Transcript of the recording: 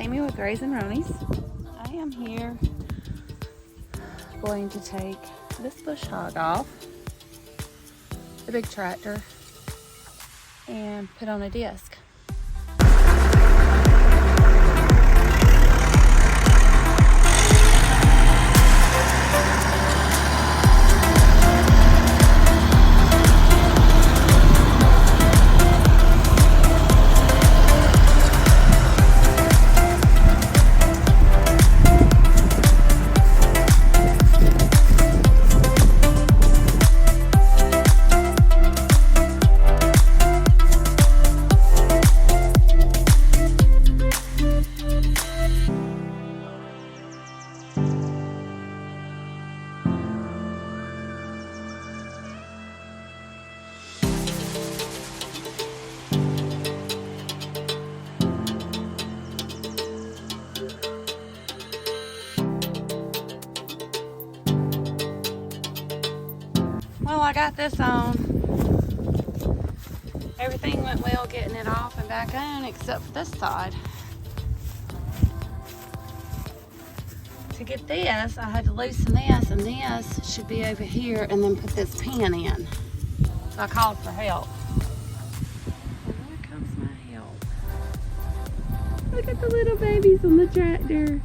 Amy with Roneys and Roneys. I am here going to take this bush hog off the big tractor and put on a disc. Well, I got this on. Everything went well getting it off and back on except for this side. To get this, I had to loosen this, and this should be over here, and then put this pin in. So I called for help. And here comes my help. Look at the little babies on the tractor.